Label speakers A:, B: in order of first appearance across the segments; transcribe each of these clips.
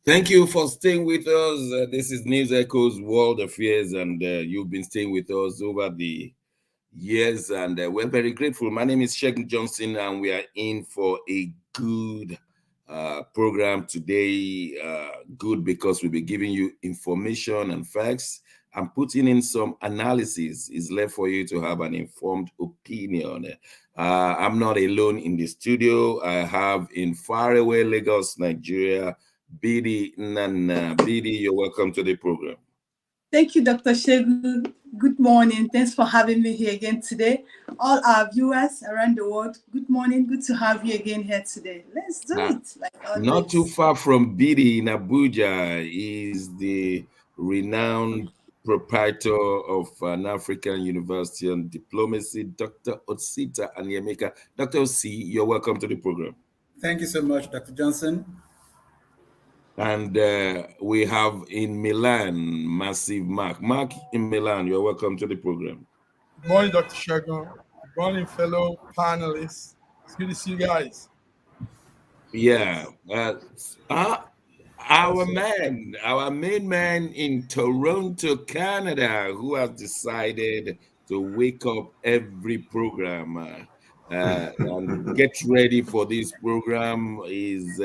A: Thank you for staying with us. This is News Echoes World Affairs, and you've been staying with us over the years, and we're very grateful. My name is Sheikh Johnson, and we are in for a good program today. Good because we'll be giving you information and facts and putting in some analysis. Is left for you to have an informed opinion. I'm not alone in the studio. I have in faraway Lagos, Nigeria, Bidi Nana. Bidi, you're welcome to the program.
B: Thank you, Dr. Shegu. Good morning. Thanks for having me here again today. All our viewers around the world, good morning. Good to have you again here today. Let's do it. Like always.
A: Not too far from Bidi in Abuja is the renowned proprietor of an African University on Diplomacy, Dr. Otsita Anyemeka. Dr. Osi, you're welcome to the program.
C: Thank you so much, Dr. Johnson.
A: And we have in Milan, Massive Mark. Mark in Milan, you're welcome to the program.
D: Good morning, Dr. Shagun. Good morning, fellow panelists. It's good to see you guys.
A: Yeah. Our main man in Toronto, Canada, who has decided to wake up every program and get ready for this program is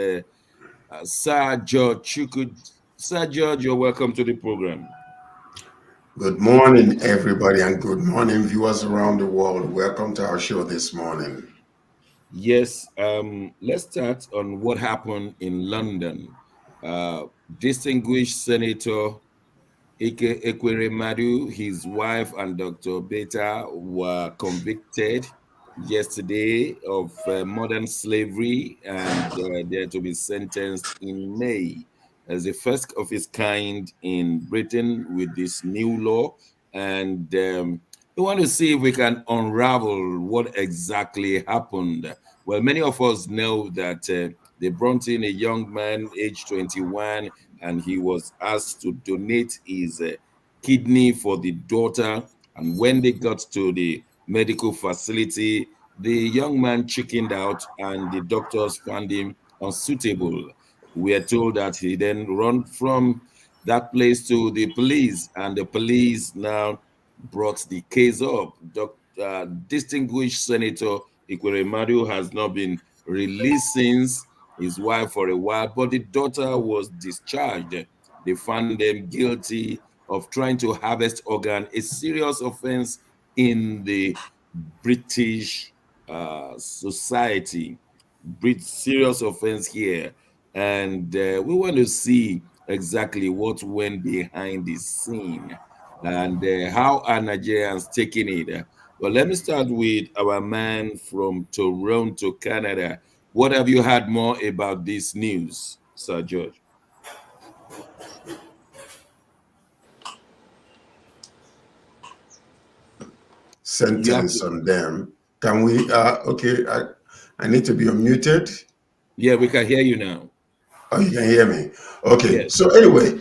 A: Sir George. Sir George, you're welcome to the program.
E: Good morning, everybody, and good morning, viewers around the world. Welcome to our show this morning.
A: Yes, let's start on what happened in London. Distinguished Senator Ekweremadu, his wife, and Dr. Beta were convicted yesterday of modern slavery, and they're to be sentenced in May as the first of its kind in Britain with this new law. And we want to see if we can unravel what exactly happened. Well, many of us know that they brought in a young man, age 21, and he was asked to donate his kidney for the daughter. And when they got to the medical facility, the young man chickened out and the doctors found him unsuitable. We are told that he then ran from that place to the police, and the police now brought the case up. Distinguished Senator Ekweremadu has not been released since, his wife for a while, but the daughter was discharged. They found them guilty of trying to harvest organ, a serious offense in the British society. Serious offense here. And we want to see exactly what went behind the scene and how are Nigerians taking it. Well, let me start with our man from Toronto, Canada. What have you heard more about this news, Sir George?
E: Sentence on them. Can we, okay, I need to be unmuted.
A: Yeah, we can hear you now.
E: Oh, you can hear me? Okay,
A: yes.
E: So anyway,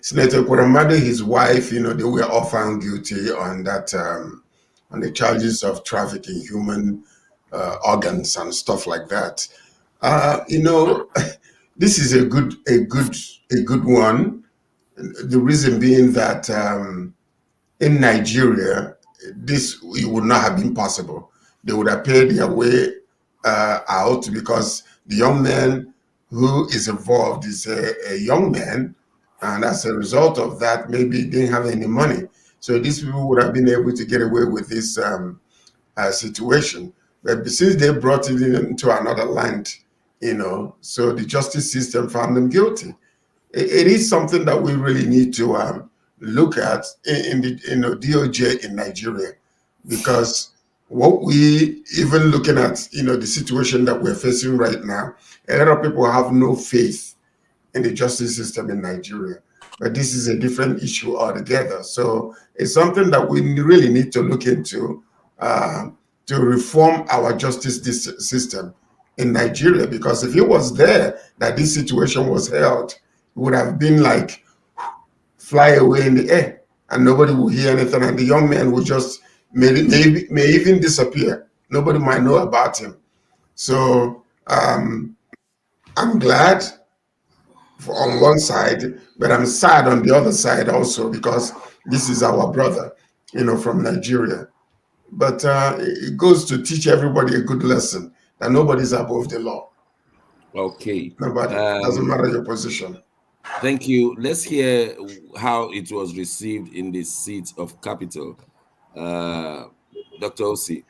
E: Senator Ekweremadu, his wife, they were all found guilty on that, on the charges of trafficking human organs and stuff like that. This is a good one. The reason being that in Nigeria, this would not have been possible. They would have paid their way out because the young man who is involved is a young man, and as a result of that, maybe he didn't have any money. So these people would have been able to get away with this situation. But since they brought it into another land, so the justice system found them guilty. It is something that we really need to look at in the DOJ in Nigeria, because what we even looking at, the situation that we're facing right now, a lot of people have no faith in the justice system in Nigeria. But this is a different issue altogether. So it's something that we really need to look into to reform our justice system in Nigeria, because if it was there that this situation was held, it would have been like fly away in the air and nobody will hear anything, and the young man will just may even disappear. Nobody might know about him. So I'm glad on one side, but I'm sad on the other side also because this is our brother, from Nigeria. But it goes to teach everybody a good lesson that nobody's above the law.
A: Okay.
E: Nobody. Doesn't matter your position.
A: Thank you. Let's hear how it was received in the seat of capital. Dr. Osi.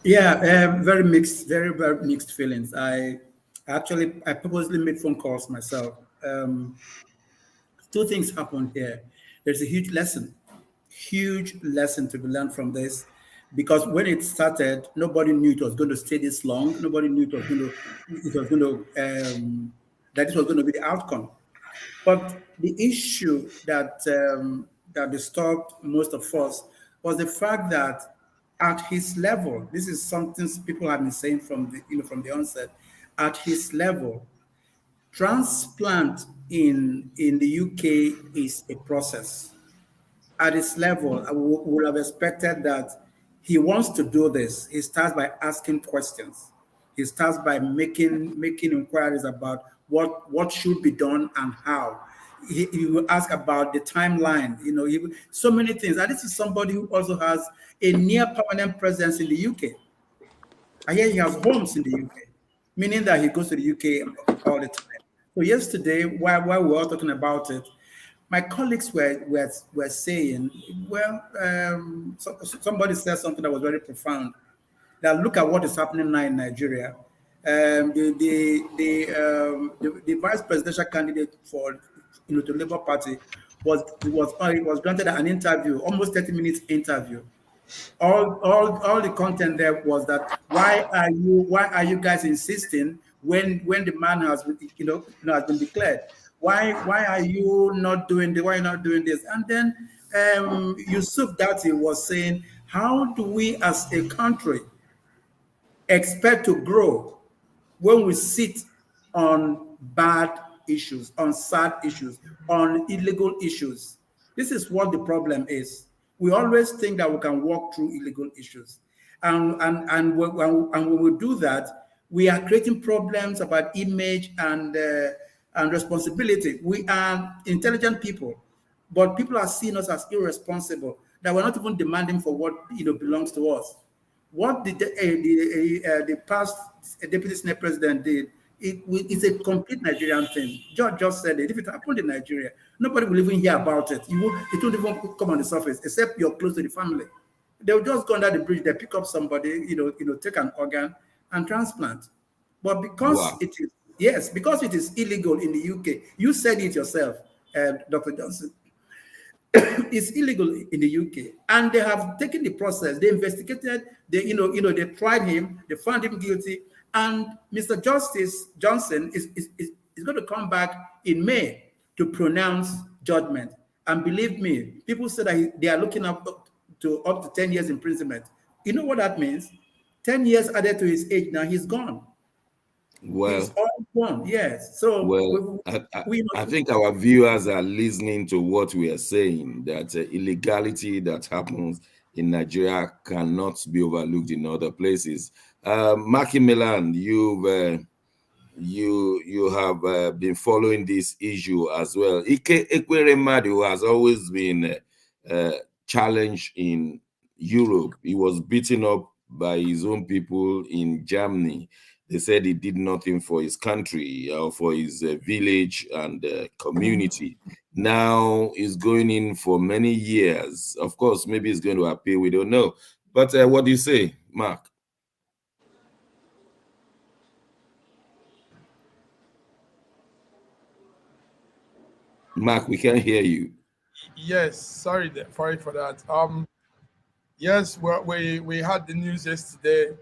C: Yeah, very mixed, very mixed feelings. I purposely made phone calls myself. Two things happened here. There's a huge lesson to be learned from this, because when it started, nobody knew it was going to stay this long. Nobody knew that this was going to be the outcome. But the issue that disturbed most of us was the fact that at his level, this is something people have been saying from the onset. At his level, transplant in the UK is a process. At his level, I would have expected that he wants to do this. He starts by asking questions. He starts by making inquiries about what should be done and how. He will ask about the timeline, so many things. And this is somebody who also has a near permanent presence in the UK. I hear he has homes in the UK, meaning that he goes to the UK all the time. So yesterday, while we were all talking about it, my colleagues were saying, well, somebody said something that was very profound. That look at what is happening now in Nigeria. The vice presidential candidate for the Labour Party was granted an interview, almost 30 minutes interview. All the content there was that why are you guys insisting when the man has has been declared? Why are you not doing why are you not doing this? And then Yusuf Datti was saying, how do we as a country expect to grow when we sit on bad issues, on sad issues, on illegal issues? This is what the problem is. We always think that we can walk through illegal issues. And when we do that, we are creating problems about image and responsibility. We are intelligent people, but people are seeing us as irresponsible, that we're not even demanding for what belongs to us. What the past deputy senate president did, it's a complete Nigerian thing. George just said it. If it happened in Nigeria, nobody will even hear about it. It won't even come on the surface, except you're close to the family. They'll just go under the bridge, they pick up somebody, take an organ and transplant. But because because it is illegal in the UK, you said it yourself, Dr. Johnson. It's illegal in the UK, and they have taken the process. They investigated. They tried him. They found him guilty, and Mr. Justice Johnson is going to come back in May to pronounce judgment. And believe me, people say that they are looking up to 10 years imprisonment. You know what that means? 10 years added to his age. Now he's gone.
A: Well,
C: he's all gone. Yes. So
A: I think our viewers are listening to what we are saying, that illegality that happens in Nigeria cannot be overlooked in other places. Maki Milan, you have been following this issue as well. Ike Ekweremadu has always been challenged in Europe. He was beaten up by his own people in Germany. They said he did nothing for his country or for his village and community. Now he's going in for many years. Of course, maybe he's going to appeal. We don't know. But what do you say, Mark? Mark, we can't hear you.
D: Yes, sorry for that. Yes, we had the news yesterday.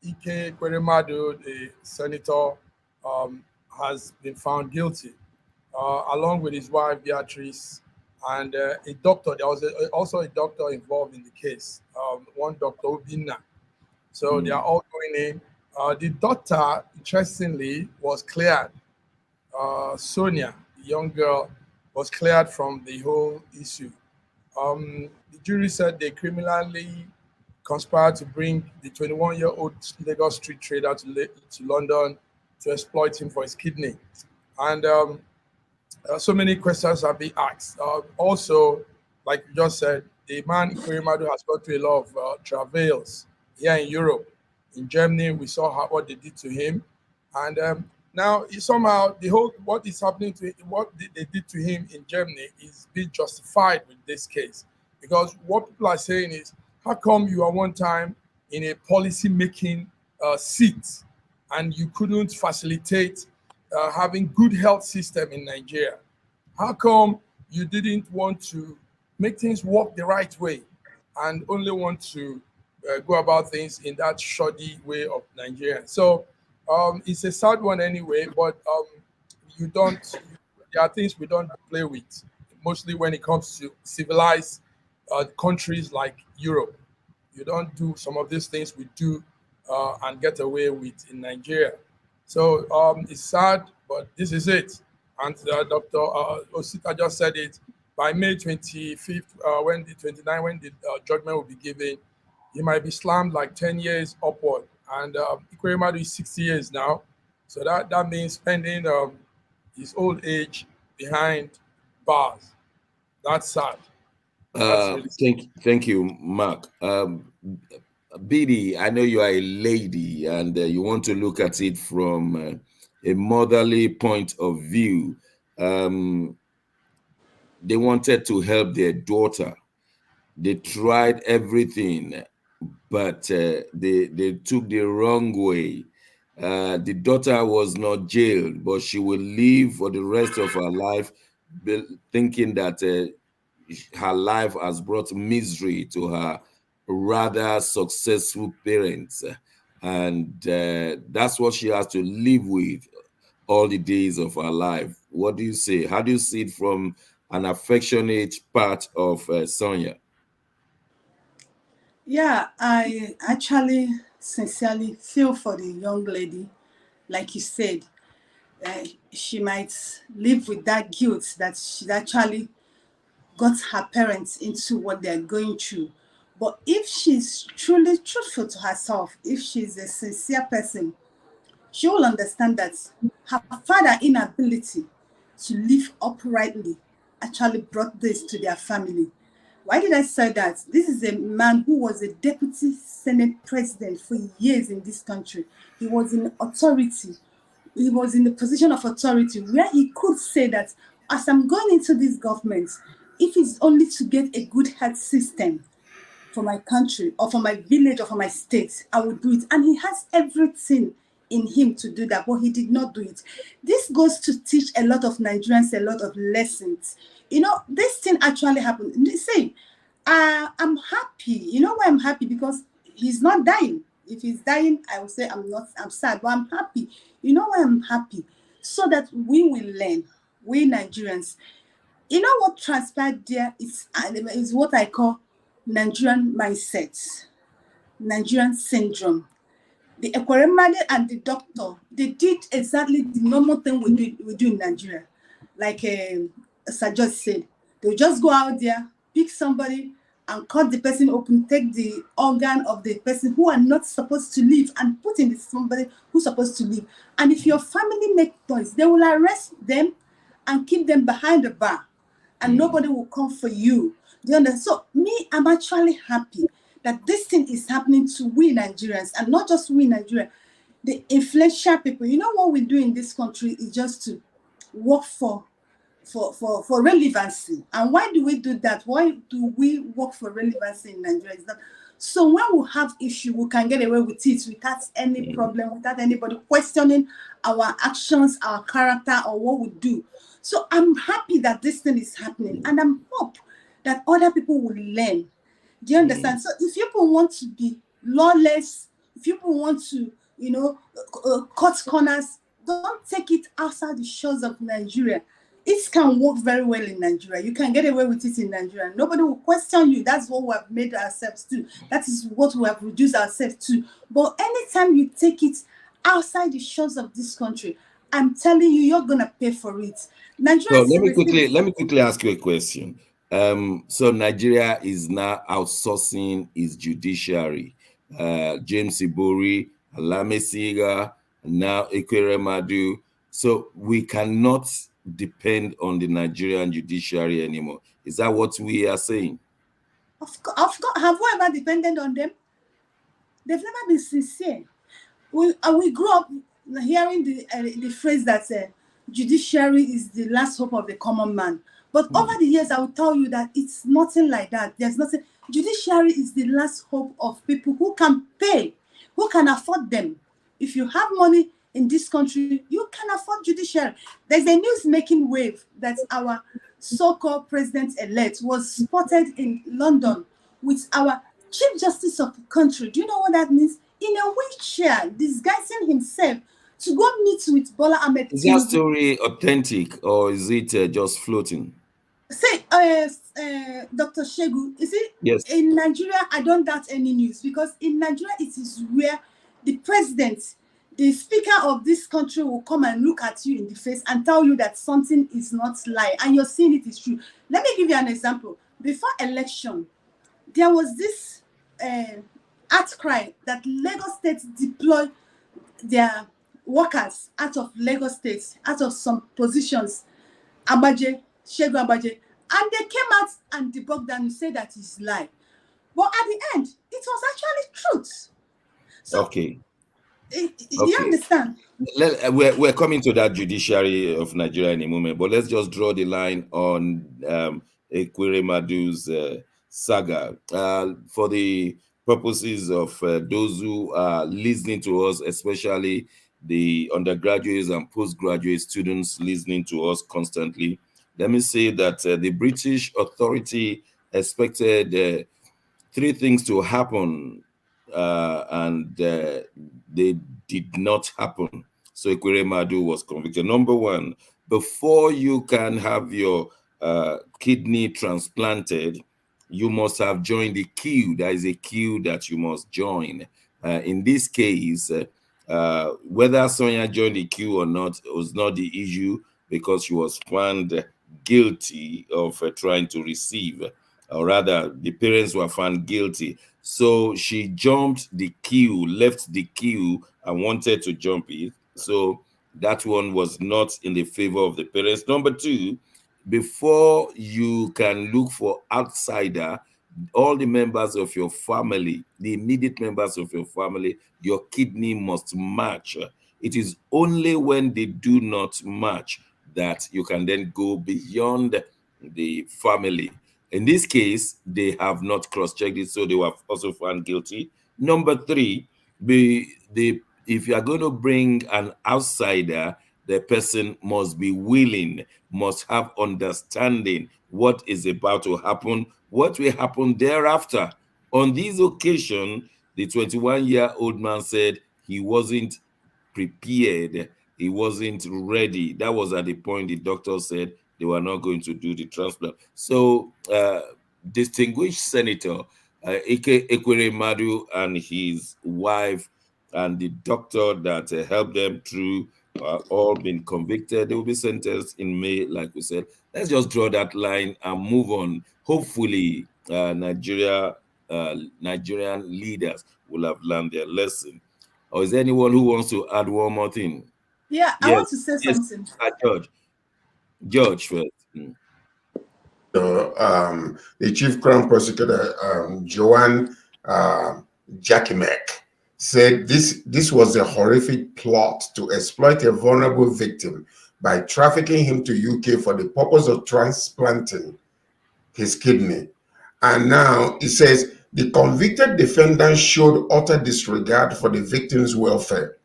D: Ike Ekweremadu, the senator, has been found guilty, along with his wife Beatrice and a doctor. There was also a doctor involved in the case. One Dr. Obinna. So they are all going in. The daughter, interestingly, was cleared. Sonia, the young girl, was cleared from the whole issue. The jury said they criminally conspired to bring the 21-year-old Lagos street trader to London to exploit him for his kidney. And so many questions have been asked. Also, like you just said, the man Ikweremadu has gone through a lot of travails here in Europe. In Germany, we saw what they did to him. And now somehow the whole what is happening to what they did to him in Germany is being justified with this case, because what people are saying is, how come you are one time in a policy making seat and you couldn't facilitate having good health system in Nigeria? How come you didn't want to make things work the right way and only want to go about things in that shoddy way of Nigeria? So it's a sad one anyway, but there are things we don't play with, mostly when it comes to civilized countries like Europe. You don't do some of these things we do and get away with in Nigeria. So it's sad, but this is it. And Dr. Osita just said it. By May 25th, when the judgment will be given, he might be slammed like 10 years upward. And Ikweremadu is 60 years now. So that means spending his old age behind bars. That's sad. That's really
A: Thank you, Mark. Bidi, I know you are a lady and you want to look at it from a motherly point of view. They wanted to help their daughter. They tried everything, but they took the wrong way. The daughter was not jailed, but she will live for the rest of her life thinking that her life has brought misery to her rather successful parents. And that's what she has to live with all the days of her life. What do you say? How do you see it from an affectionate part of Sonia?
B: Yeah, I actually sincerely feel for the young lady. Like you said, she might live with that guilt that she actually got her parents into what they're going through. But if she's truly truthful to herself, if she's a sincere person, she will understand that her father's inability to live uprightly actually brought this to their family. Why did I say that? This is a man who was a deputy Senate president for years in this country. He was in authority. He was in the position of authority where he could say that as I'm going into this government, if it's only to get a good health system for my country or for my village or for my state, I will do it. And he has everything in him to do that, but he did not do it. This goes to teach a lot of Nigerians a lot of lessons. You know, this thing actually happened. Say, I'm happy. You know why I'm happy? Because he's not dying. If he's dying, I will say I'm sad, but I'm happy. You know why I'm happy? So that we will learn, we Nigerians. You know what transpired there is what I call Nigerian mindset, Nigerian syndrome. The Ekweremadu and the doctor, they did exactly the normal thing we do in Nigeria. Like Sir just said, they'll just go out there, pick somebody, and cut the person open, take the organ of the person who are not supposed to live and put in somebody who's supposed to live. And if your family make noise, they will arrest them and keep them behind the bar, and nobody will come for you. Do you understand? So me, I'm actually happy that this thing is happening to we Nigerians, and not just we Nigerians, the influential people. You know what we do in this country is just to work for relevancy. And why do we do that? Why do we work for relevancy in Nigeria? So when we have issue, we can get away with it without any problem, without anybody questioning our actions, our character, or what we do. So I'm happy that this thing is happening, and I'm hope that other people will learn. Do you understand? So if people want to be lawless, if people want to, cut corners, don't take it outside the shores of Nigeria. It can work very well in Nigeria. You can get away with it in Nigeria. Nobody will question you. That's what we have made ourselves to. That is what we have reduced ourselves to. But anytime you take it outside the shores of this country, I'm telling you, you're gonna pay for it. Nigeria.
A: So let me quickly ask you a question. So Nigeria is now outsourcing its judiciary. James Ibori, Alame Siga, now Ekweremadu. So we cannot depend on the Nigerian judiciary anymore. Is that what we are saying?
B: Of course, have we ever depended on them? They've never been sincere. We grew up hearing the phrase that judiciary is the last hope of the common man. But over the years, I will tell you that it's nothing like that. There's nothing. Judiciary is the last hope of people who can pay, who can afford them. If you have money in this country, you can afford judiciary. There's a news-making wave that our so-called president-elect was spotted in London with our Chief Justice of the country. Do you know what that means? In a wheelchair, disguising himself to go meet with Bola Ahmed.
A: Is that story authentic or is it just floating?
B: Say, Dr. Shegu, you see,
A: yes,
B: in Nigeria, I don't doubt any news, because in Nigeria, it is where the president, the speaker of this country, will come and look at you in the face and tell you that something is not lie, and you're seeing it is true. Let me give you an example. Before election, there was this outcry that Lagos State deployed their workers out of Lagos State, out of some positions, Shegu Abaje, and they came out and debunked and said that it's lie. But at the end, it was actually truth. So,
A: okay.
B: You understand?
A: We're coming to that judiciary of Nigeria in a moment, but let's just draw the line on Ekweremadu's saga for the purposes of those who are listening to us, especially the undergraduates and postgraduate students listening to us constantly. Let me say that the British authority expected three things to happen, and they did not happen. So Ekweremadu was convicted. Number one, before you can have your kidney transplanted, you must have joined the queue. There is a queue that you must join. In this case, whether Sonia joined the queue or not was not the issue, because she was found guilty of trying to receive, or rather, the parents were found guilty. So she jumped the queue, left the queue, and wanted to jump it. So that one was not in the favor of the parents. Number two, before you can look for outsider, all the members of your family, the immediate members of your family, your kidney must match. It is only when they do not match that you can then go beyond the family. In this case, they have not cross-checked it, so they were also found guilty. Number three, if you are going to bring an outsider, the person must be willing, must have understanding what is about to happen, what will happen thereafter. On this occasion, the 21-year-old man said he wasn't prepared, he wasn't ready. That was at the point the doctor said they were not going to do the transplant. So, distinguished Senator Ekweremadu and his wife and the doctor that helped them through all been convicted. They will be sentenced in May, like we said. Let's just draw that line and move on. Hopefully, Nigerian leaders will have learned their lesson. Or is there anyone who wants to add one more thing?
B: Yeah, I want to say something.
A: George first.
E: The Chief Crown Prosecutor, Joanne Jakimek, said this was a horrific plot to exploit a vulnerable victim by trafficking him to UK for the purpose of transplanting his kidney. And now it says the convicted defendant showed utter disregard for the victim's welfare,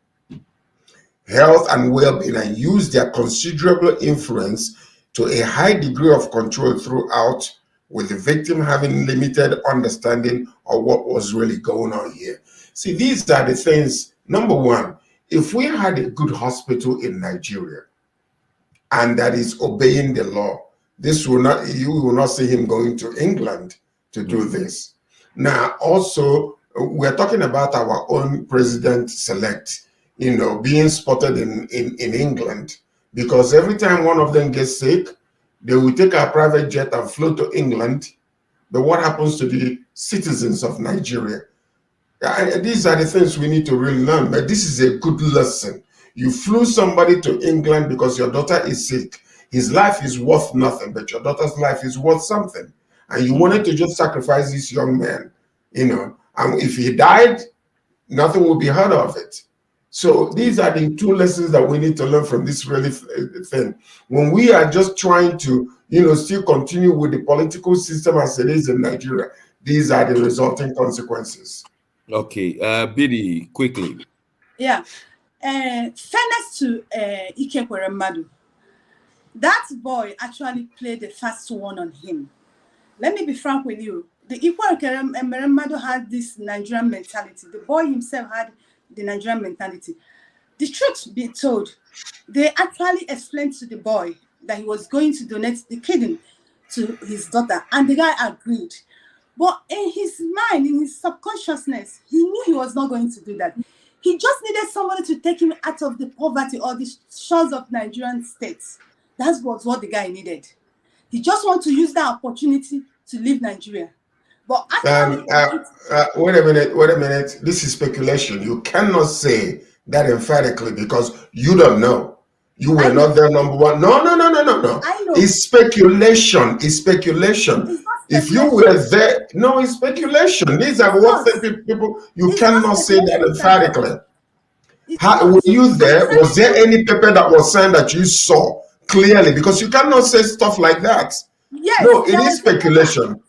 E: health, and well-being, and used their considerable influence to a high degree of control throughout, with the victim having limited understanding of what was really going on here. See, these are the things. Number one, if we had a good hospital in Nigeria and that is obeying the law, you will not see him going to England to do this. Now, also, we're talking about our own president-select, being spotted in England, because every time one of them gets sick, they will take a private jet and fly to England. But what happens to the citizens of Nigeria? These are the things we need to really learn. But this is a good lesson. You flew somebody to England because your daughter is sick. His life is worth nothing, but your daughter's life is worth something. And you wanted to just sacrifice this young man, and if he died, nothing will be heard of it. So these are the two lessons that we need to learn from this really thing. When we are just trying to, still continue with the political system as it is in Nigeria, these are the resulting consequences.
A: Okay, Biddy, quickly.
B: Yeah. Fairness to Ikekwe Madu. That boy actually played the first one on him. Let me be frank with you. The Ikekwe Madu had this Nigerian mentality. The boy himself had the Nigerian mentality. The truth be told, they actually explained to the boy that he was going to donate the kidney to his daughter, and the guy agreed. But in his mind, in his subconsciousness, he knew he was not going to do that. He just needed somebody to take him out of the poverty or the shores of Nigerian states. That was what the guy needed. He just wanted to use that opportunity to leave Nigeria. But actually,
E: wait a minute. This is speculation. You cannot say that emphatically because you don't know. You were not there, number one. No.
B: I know.
E: It's speculation. It's speculation.
B: It's not
E: If you were there, no, it's speculation. These are what people, you cannot say that emphatically. Were you there? Was there any paper that was signed that you saw clearly? Because you cannot say stuff like that.
B: Yes,
E: no, it is speculation.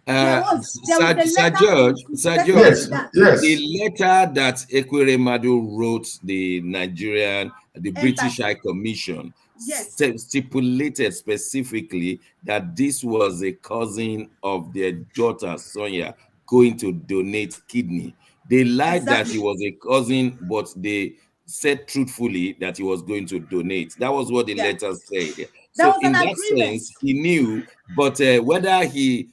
A: Sir George,
E: yes.
A: The letter that Ekweremadu wrote the British High Commission stipulated specifically that this was a cousin of their daughter, Sonia, going to donate kidney. They lied that he was a cousin, but they said truthfully that he was going to donate. That was what the letter said. So in that sense, he knew, but whether he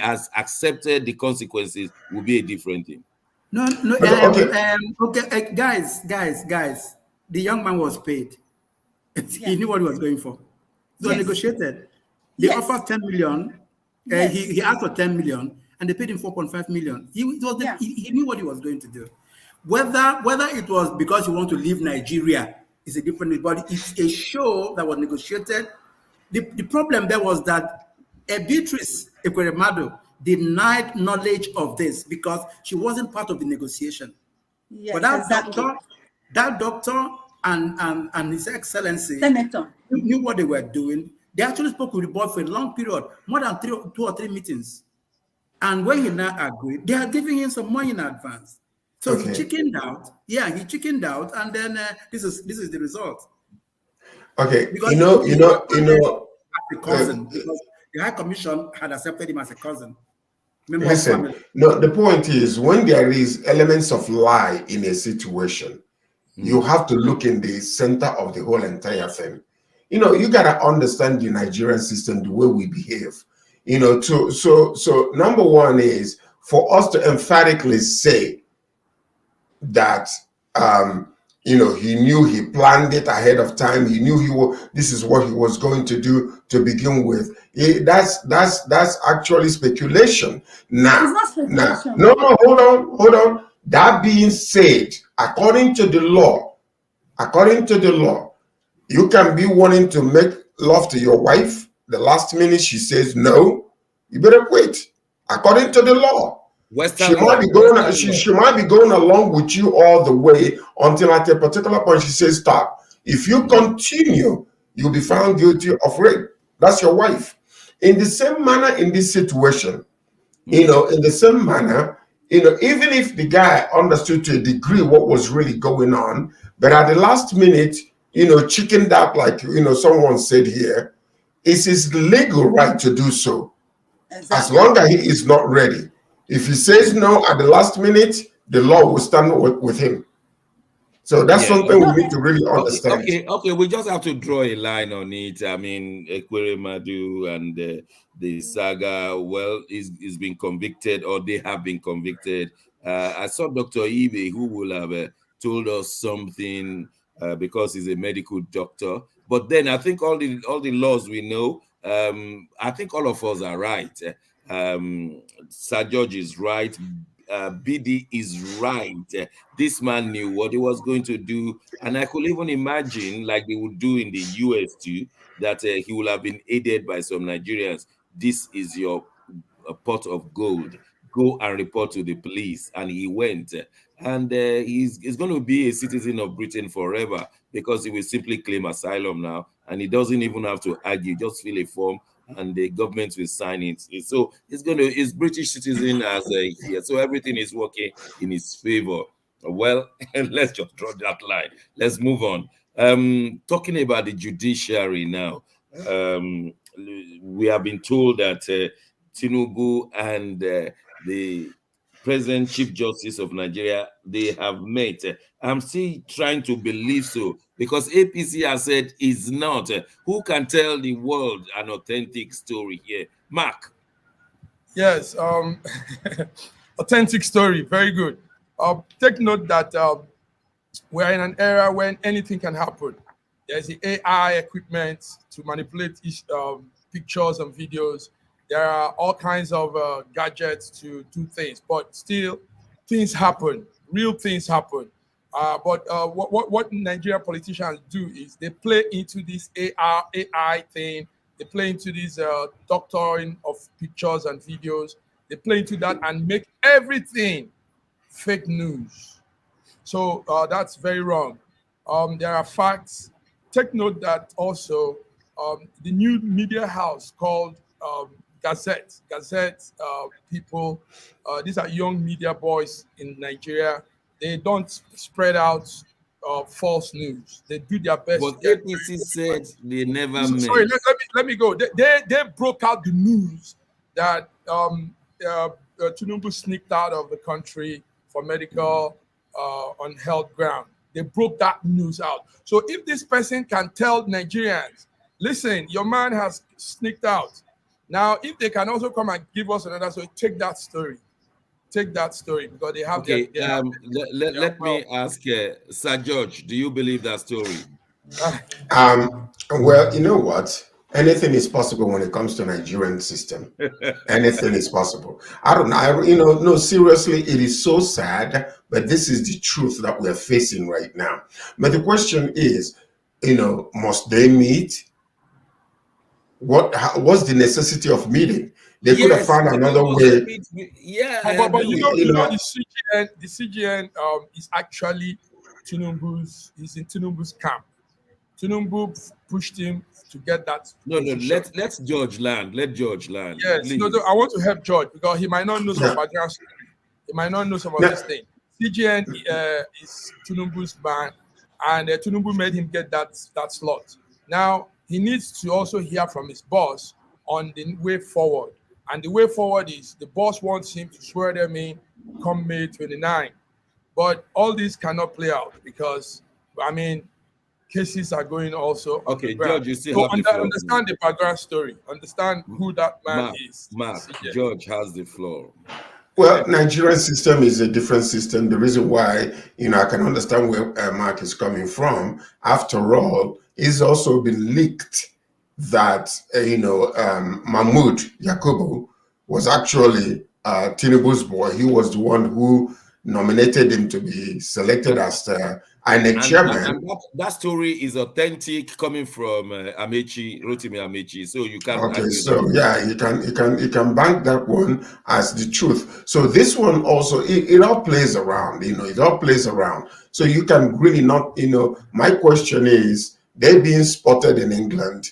A: has accepted the consequences will be a different thing.
C: No. Okay, guys. The young man was paid. He knew what he was going for. So negotiated. They offered 10 million. He asked for 10 million, and they paid him 4.5 million. He knew what he was going to do. Whether it was because he wanted to leave Nigeria is a different, but it's a show that was negotiated. The problem there was that Beatrice Ekweremadu denied knowledge of this because she wasn't part of the negotiation. Yes, but that doctor and His Excellency
B: Senator
C: knew what they were doing. They actually spoke with the board for a long period, more than 2 or 3 meetings. And when he now agreed, they are giving him some money in advance. So he chickened out. Yeah, he chickened out, and then this is the result.
E: Okay,
C: because
E: you know,
C: as a cousin, because the High Commission had accepted him as a cousin.
E: Listen, no, the point is when there is elements of lie in a situation, you have to look in the center of the whole entire thing. You gotta understand the Nigerian system, the way we behave. So number one is for us to emphatically say that he knew, he planned it ahead of time. He knew this is what he was going to do to begin with. That's actually speculation. Now, hold on. That being said, according to the law, you can be wanting to make love to your wife. The last minute she says no, you better quit. According to the law. She might be going along with you all the way until at a particular point she says stop. If you continue, you'll be found guilty of rape. That's your wife. In the same manner, in this situation, in the same manner, even if the guy understood to a degree what was really going on, but at the last minute, chickened out, like someone said here, it's his legal right to do so, as long as he is not ready. If he says no at the last minute, the law will stand with him. So that's something we need to really understand.
A: Okay, we just have to draw a line on it. I mean, Ekweremadu and the saga, well, is been convicted, or they have been convicted. I saw Dr. Ibe, who will have told us something because he's a medical doctor. But then I think all the laws we know, I think all of us are right. Sir George is right. BD is right. This man knew what he was going to do, and I could even imagine, like they would do in the US too, that he will have been aided by some Nigerians. This is your pot of gold. Go and report to the police. And he went. And he's going to be a citizen of Britain forever, because he will simply claim asylum now. And he doesn't even have to argue, just fill a form and the government will sign it. So he's British citizen as here. So everything is working in his favor. Well, let's just draw that line. Let's move on. Talking about the judiciary now, we have been told that Tinubu and the present Chief Justice of Nigeria, they have met. I'm still trying to believe so, because APC has said it's not. Who can tell the world an authentic story here? Mark.
D: Yes, authentic story, very good. Take note that we're in an era when anything can happen. There's the AI equipment to manipulate pictures and videos. There are all kinds of gadgets to do things, but still, things happen. Real things happen. But what Nigerian politicians do is they play into this AI thing. They play into this doctoring of pictures and videos. They play into that and make everything fake news. So that's very wrong. There are facts. Take note that also the new media house called Gazette people, these are young media boys in Nigeria. They don't spread out false news. They do their best.
A: But APC said they never met.
D: Sorry, let me go. They broke out the news that Tinubu sneaked out of the country for medical on health ground. They broke that news out. So if this person can tell Nigerians, listen, your man has sneaked out. Now, if they can also come and give us another story, take that story. Take that story, because they have.
A: Okay, let me ask Sir George, do you believe that story?
E: Well, you know what? Anything is possible when it comes to Nigerian system. Anything is possible. I don't know. No, seriously, it is so sad, but this is the truth that we're facing right now. But the question is, must they meet? What's the necessity of meeting? They could have found another way.
A: Yeah,
D: but the CGN is actually Tinubu's. He's in Tinubu's camp. Tinubu pushed him to get that.
A: No, let's George land. Let George land.
D: Yes, please. No, I want to help George, because he might not know some background story. He might not know some of this thing. CGN is Tinubu's man, and Tinubu made him get that slot. Now he needs to also hear from his boss on the way forward. And the way forward is the boss wants him to swear them in come May 29. But all this cannot play out because, cases are going also.
A: Okay, George, you still have the floor.
D: Understand the background story. Understand who that man is.
A: Mark, George has the floor.
E: Well, Nigerian system is a different system. The reason why, I can understand where Mark is coming from. After all, it's also been leaked that, Mahmoud Yakubu was actually Tinubu's boy. He was the one who nominated him to be selected as the INEC chairman.
A: And that story is authentic, coming from Rotimi Amechi. So you can't.
E: Okay, so yeah, you can bank that one as the truth. So this one also, it all plays around. It all plays around. So you can really not. My question is, they being spotted in England,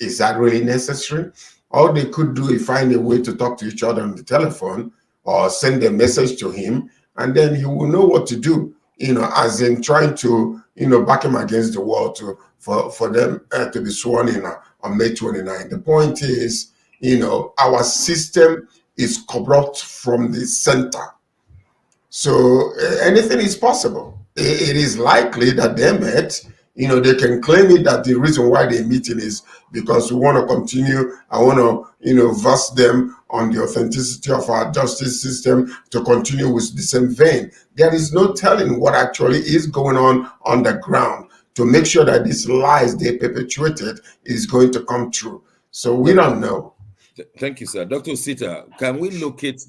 E: is that really necessary? All they could do is find a way to talk to each other on the telephone or send a message to him, and then he will know what to do, as in trying to, back him against the wall for them to be sworn in on May 29. The point is, our system is corrupt from the center. So anything is possible. It is likely that they met. They can claim it that the reason why they're meeting is because we want to continue. I want to, verse them on the authenticity of our justice system to continue with the same vein. There is no telling what actually is going on the ground to make sure that these lies they perpetuated is going to come true. So we don't know.
A: Thank you, sir. Dr. Sita, can we locate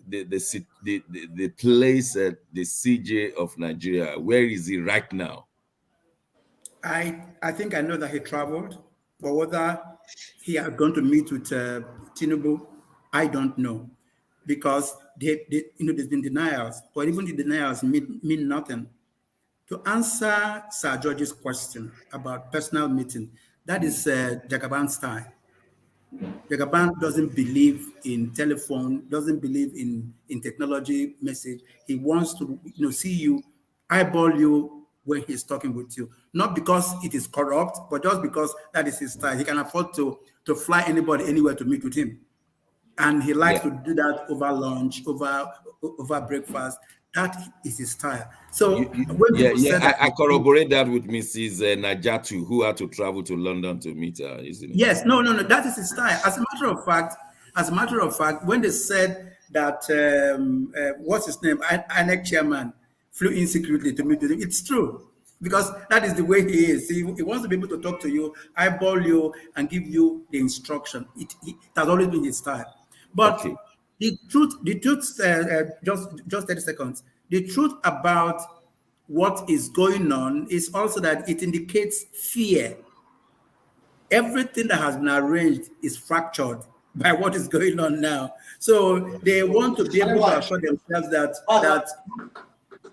A: the place at the CJ of Nigeria? Where is he right now?
C: I think I know that he traveled, but whether he are going to meet with Tinubu, I don't know, because there's been denials, but even the denials mean nothing. To answer Sir George's question about personal meeting, that is Jagaban style. Jagaban doesn't believe in telephone, doesn't believe in technology message. He wants to see you, eyeball you when he's talking with you. Not because it is corrupt, but just because that is his style. He can afford to fly anybody anywhere to meet with him. And he likes to do that over lunch, over breakfast. That is his style. So when people say that,
A: I corroborate that with Mrs. Najatu, who had to travel to London to meet her, isn't it?
C: Yes, no, that is his style. As a matter of fact, when they said that what's his name, INEC chairman flew in secretly to meet with him, it's true, because that is the way he is. He wants to be able to talk to you, eyeball you, and give you the instruction. It has always been his style. But okay. The truth, just 30 seconds. The truth about what is going on is also that it indicates fear. Everything that has been arranged is fractured by what is going on now. So they want to be able to assure themselves that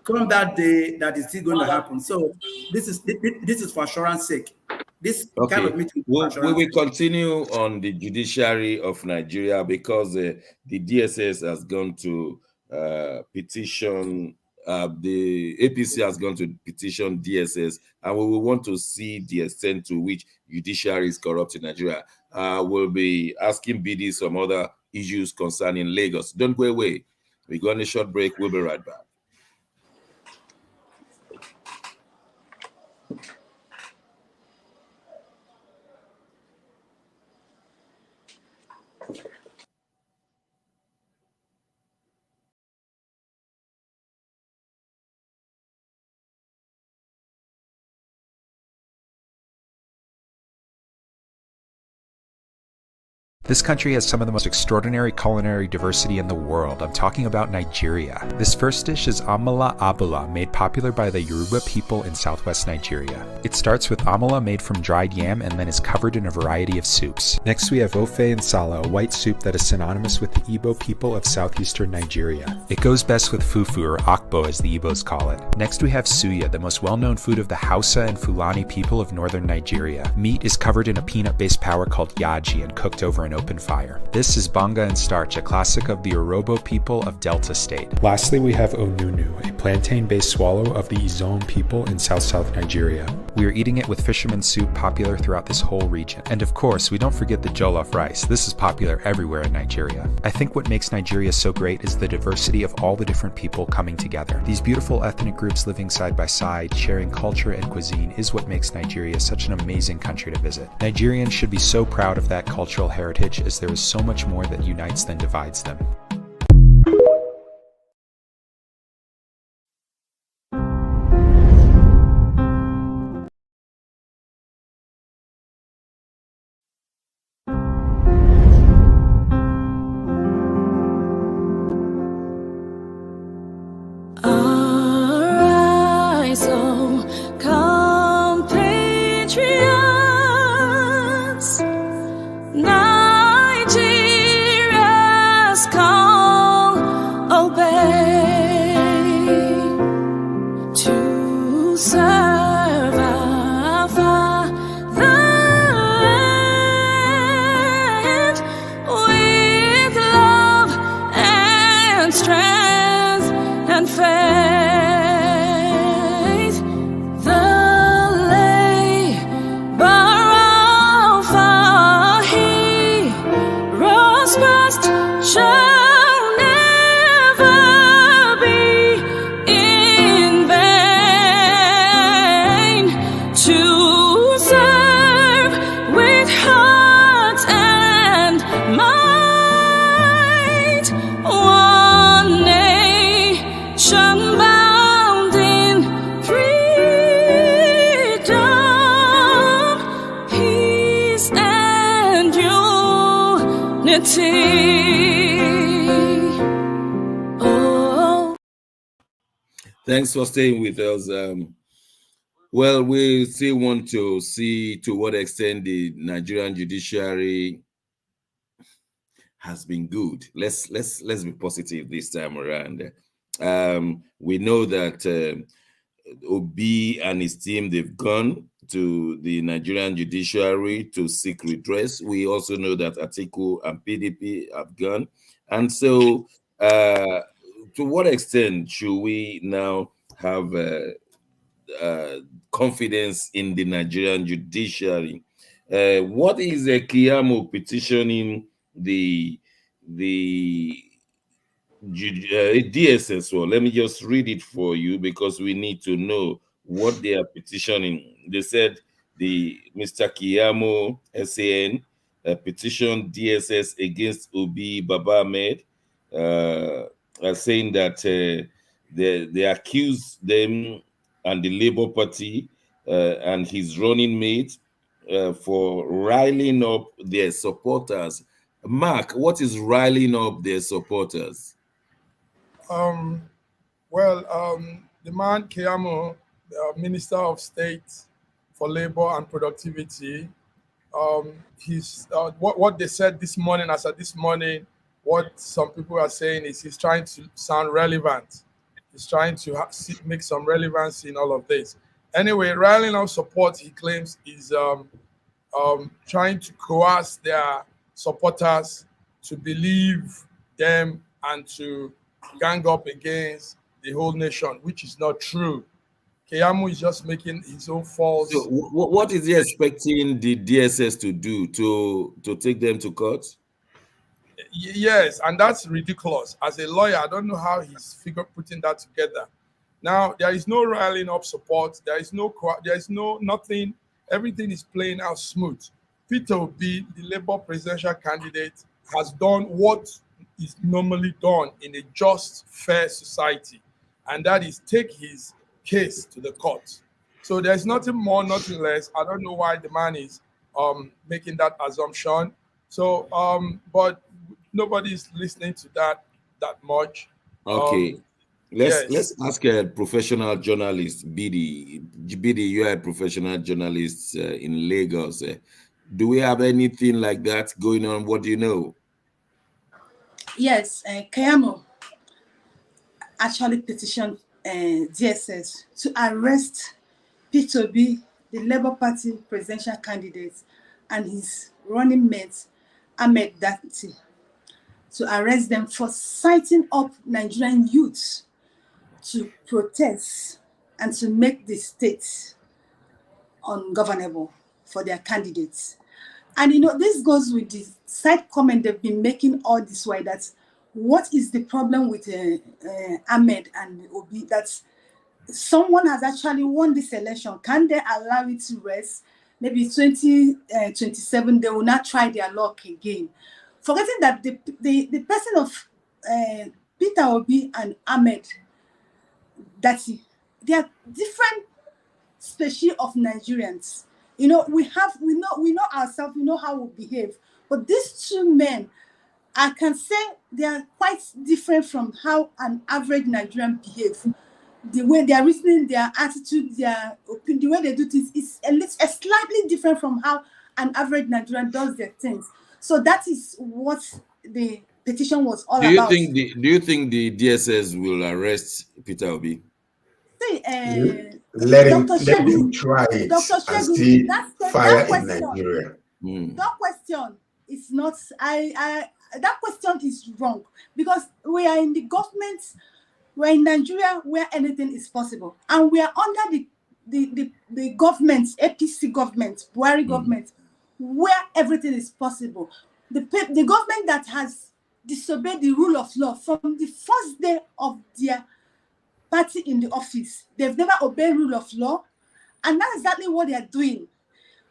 C: come that day, that is still going to happen. So this is for assurance sake. This kind of meeting.
A: We will continue on the judiciary of Nigeria, because the DSS has gone to petition. The APC has gone to petition DSS, and we will want to see the extent to which judiciary is corrupt in Nigeria. We'll be asking BD some other issues concerning Lagos. Don't go away. We're going on a short break. We'll be right back.
F: This country has some of the most extraordinary culinary diversity in the world. I'm talking about Nigeria. This first dish is amala abula, made popular by the Yoruba people in southwest Nigeria. It starts with amala made from dried yam and then is covered in a variety of soups. Next we have ofe nsala, a white soup that is synonymous with the Igbo people of southeastern Nigeria. It goes best with fufu, or akbo as the Igbos call it. Next we have suya, the most well-known food of the Hausa and Fulani people of northern Nigeria. Meat is covered in a peanut-based powder called yaji and cooked over an open fire. This is banga and starch, a classic of the Urhobo people of Delta State. Lastly, we have onunu, a plantain-based swallow of the Izon people in south-south Nigeria. We are eating it with fisherman soup, popular throughout this whole region. And of course, we don't forget the jollof rice. This is popular everywhere in Nigeria. I think what makes Nigeria so great is the diversity of all the different people coming together. These beautiful ethnic groups living side by side, sharing culture and cuisine, is what makes Nigeria such an amazing country to visit. Nigerians should be so proud of that cultural heritage, as there is so much more that unites than divides them.
G: Arise, O compatriots, Nigeria's call, obey, to serve our fatherland with love and strength and faith. The labor of our heroes past shall never be in vain. To serve with heart and might, one nation bound in freedom, peace and unity.
A: Thanks for staying with us. Well, we still want to see to what extent the Nigerian judiciary has been good. Let's be positive this time around. We know that Obi and his team, they've gone to the Nigerian judiciary to seek redress. We also know that Atiku and PDP have gone. And so, to what extent should we now have confidence in the Nigerian judiciary? What is a Keyamo petitioning the DSS? Well, let me just read it for you because we need to know what they are petitioning. They said the Mr. Keyamo SAN petitioned DSS against Obi Baba-Ahmed, saying that they accuse them and the Labour Party and his running mate for riling up their supporters. Mark, what is riling up their supporters?
D: The man Keyamo, Minister of State for Labor and Productivity, he's what they said this morning. As of this morning, what some people are saying is he's trying to sound relevant. He's trying to make some relevance in all of this. Anyway, riling up support, he claims, is trying to coerce their supporters to believe them and to gang up against the whole nation, which is not true. Keyamo is just making his own false.
A: So what is he expecting the DSS to do, to take them to court?
D: Yes, and that's ridiculous. As a lawyer, I don't know how he's putting that together. Now, there is no riling up support. There is no nothing. Everything is playing out smooth. Peter Obi, the Labour presidential candidate, has done what is normally done in a just, fair society, and that is take his case to the court. So there's nothing more, nothing less. I don't know why the man is making that assumption. So, but nobody's listening to that much.
A: Okay. Let's ask a professional journalist, Bidi. Bidi, you are a professional journalist in Lagos. Do we have anything like that going on? What do you know?
B: Yes, Keyamo actually petitioned DSS to arrest Peter Obi, the Labour Party presidential candidate, and his running mate, Ahmed Datti, to arrest them for citing up Nigerian youths to protest and to make the state ungovernable for their candidates. And this goes with the side comment they've been making all this while, that what is the problem with Ahmed and Obi, that someone has actually won this election. Can they allow it to rest? Maybe 2027, they will not try their luck again. Forgetting that the person of Peter Obi and Ahmed Datti, they are different species of Nigerians. We know ourselves, we know how we behave. But these two men, I can say they are quite different from how an average Nigerian behaves. The way they are reasoning, their attitude, their opinion, the way they do things is a slightly different from how an average Nigerian does their things. So that is what the petition was all about.
A: Do you think the DSS will arrest Peter Obi?
B: See,
E: let him try it and see fire in Nigeria.
B: That question is not. That question is wrong, because we are in the government. We're in Nigeria where anything is possible, and we are under the government, APC government, Buhari government, where everything is possible. The government that has disobeyed the rule of law from the first day of their party in the office. They've never obeyed rule of law, and that's exactly what they are doing.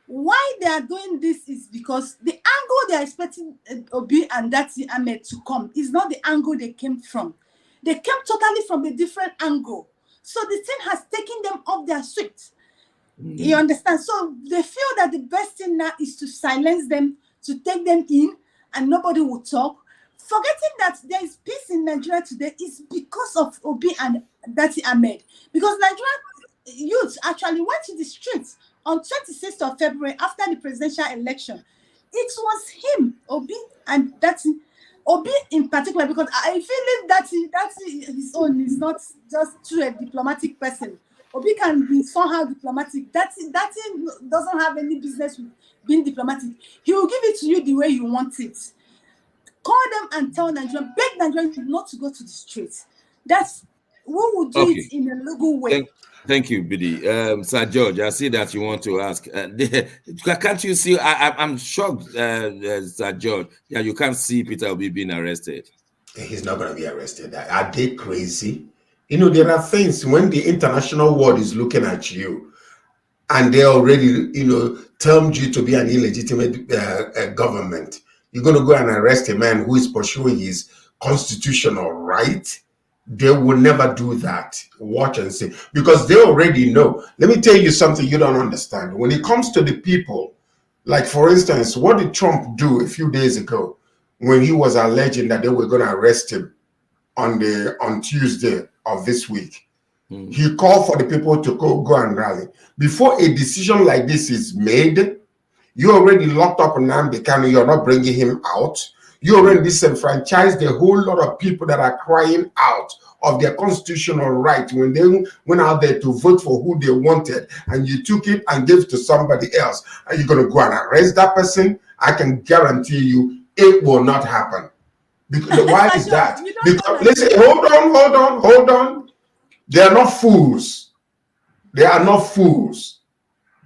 B: Why they are doing this is because the angle they are expecting Obi and Datti Ahmed to come is not the angle they came from. They came totally from a different angle. So the thing has taken them off their street. You understand? So they feel that the best thing now is to silence them, to take them in, and nobody will talk. forgetting that there is peace in Nigeria today is because of Obi and Datti Ahmed. Because Nigerian youth actually went to the streets on 26th of February after the presidential election. It was him, Obi, and Datti. Obi in particular, because I feel that his own is not just through a diplomatic person. Obi can be somehow diplomatic. That doesn't have any business with being diplomatic. He will give it to you the way you want it. Call them and tell Nigerians, beg Nigerians not to go to the streets. That's we will do it in a legal way.
A: Thank you, Bidi. Sir George, I see that you want to ask. Can't you see? I'm shocked, Sir George, that you can't see Peter Obi being arrested.
E: He's not going to be arrested. Are they crazy? You know, there are things when the international world is looking at you and they already, termed you to be an illegitimate government. You're going to go and arrest a man who is pursuing his constitutional right. They will never do that. Watch and see. Because they already know. Let me tell you something you don't understand. When it comes to the people, like for instance, what did Trump do a few days ago when he was alleging that they were going to arrest him on Tuesday of this week? He called for the people to go and rally. Before a decision like this is made, you already locked up Nnamdi Kanu, you're not bringing him out. You already disenfranchised a whole lot of people that are crying out of their constitutional right when they went out there to vote for who they wanted, and you took it and gave it to somebody else. Are you going to go and arrest that person? I can guarantee you it will not happen. Because, why is that? Because listen, hold on. They are not fools. They are not fools.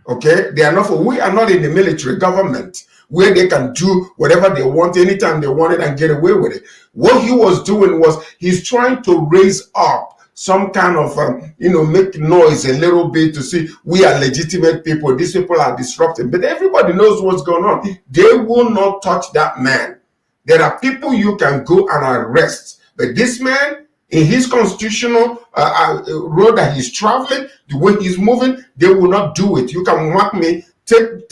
E: Okay? They are not fools. We are not in the military government where they can do whatever they want anytime they want it and get away with it. What he was doing was he's trying to raise up some kind of, make noise a little bit to see we are legitimate people. These people are disrupting. But everybody knows what's going on. They will not touch that man. There are people you can go and arrest. But this man, in his constitutional road that he's traveling, the way he's moving, they will not do it. You can mark me, take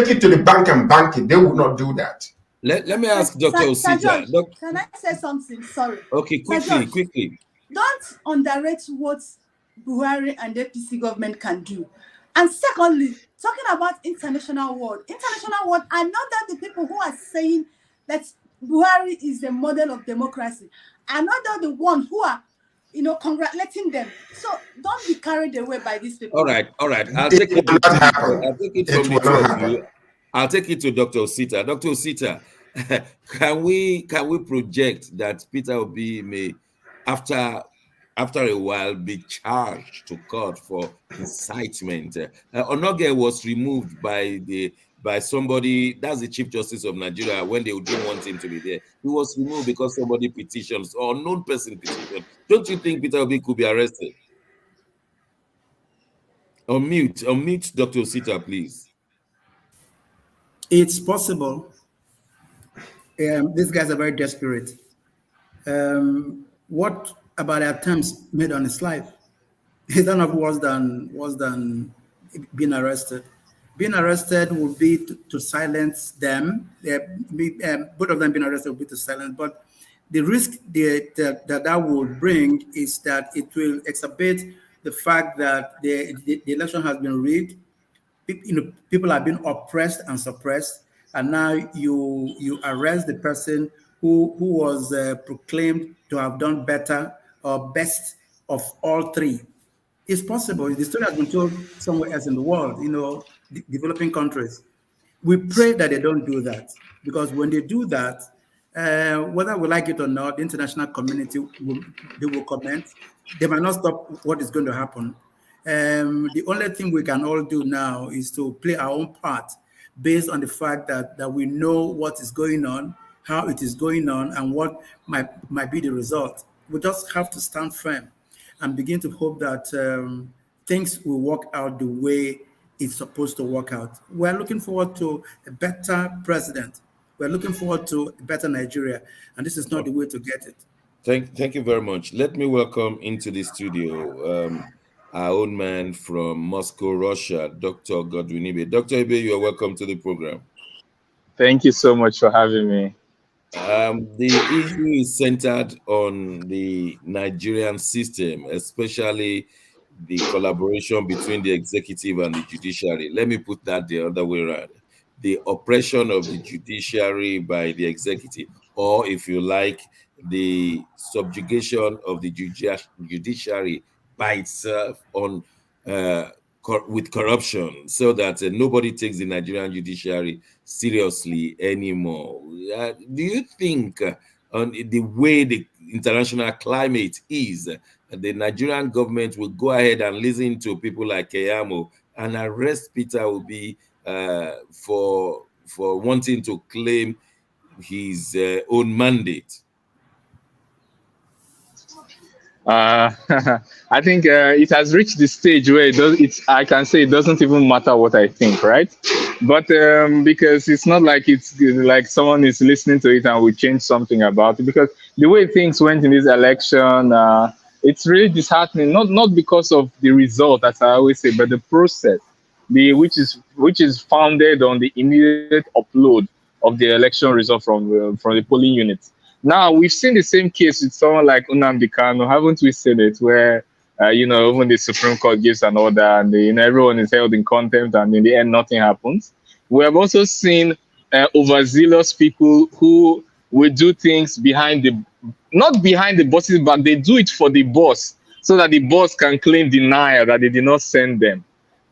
E: it to the bank and bank it. They will not do that.
A: Let me ask Dr. Osita.
B: Can I say something? Sorry.
A: Okay, quickly.
B: Don't underrate what Buhari and the APC government can do. And secondly, talking about international world are not that the people who are saying that Buhari is the model of democracy are not that the one who are congratulating them. So don't be carried away by these people.
A: All right. I'll take it from the two of you. I'll take it to Dr. Osita. Dr. Osita, can we project that Peter Obi may, after a while, be charged to court for incitement? Onoge was removed by somebody, that's the Chief Justice of Nigeria, when they didn't want him to be there. He was removed because somebody petitions, or unknown person petitioned. Don't you think Peter Obi could be arrested? Unmute Dr. Osita, please.
C: It's possible. These guys are very desperate. What about attempts made on his life? It's not worse than being arrested. Being arrested would be to silence them. Both of them being arrested would be to silence. But the risk that would bring is that it will exacerbate the fact that the election has been rigged. People are being oppressed and suppressed, and now you arrest the person who was proclaimed to have done better or best of all three. It's possible. The story has been told somewhere else in the world, developing countries. We pray that they don't do that, because when they do that, whether we like it or not, the international community will comment. They might not stop what is going to happen. The only thing we can all do now is to play our own part based on the fact that we know what is going on, how it is going on, and what might be the result. We just have to stand firm and begin to hope that things will work out the way it's supposed to work out. We're looking forward to a better president. We're looking forward to a better Nigeria, and this is not the way to get it.
A: Thank you very much. Let me welcome into the studio our own man from Moscow, Russia, Dr. Godwin Ibe. Dr. Ibe, you are welcome to the program.
H: Thank you so much for having me.
A: The issue is centered on the Nigerian system, especially the collaboration between the executive and the judiciary. Let me put that the other way around. The oppression of the judiciary by the executive, or if you like, the subjugation of the judiciary by itself on with corruption, so that nobody takes the Nigerian judiciary seriously anymore. Do you think, on the way the international climate is, the Nigerian government will go ahead and listen to people like Keyamo and arrest Peter Obi for wanting to claim his own mandate?
H: I think it has reached the stage where it does. It's I can say it doesn't even matter what I think, right? But because it's not like it's like someone is listening to it and will change something about it. Because the way things went in this election, it's really disheartening. Not because of the result, as I always say, but the process, which is founded on the immediate upload of the election result from the polling units. Now we've seen the same case with someone like Nnamdi Kanu, haven't we seen it? Where even the Supreme Court gives an order and everyone is held in contempt, and in the end nothing happens. We have also seen overzealous people who will do things not behind the bosses, but they do it for the boss, so that the boss can claim denial that they did not send them.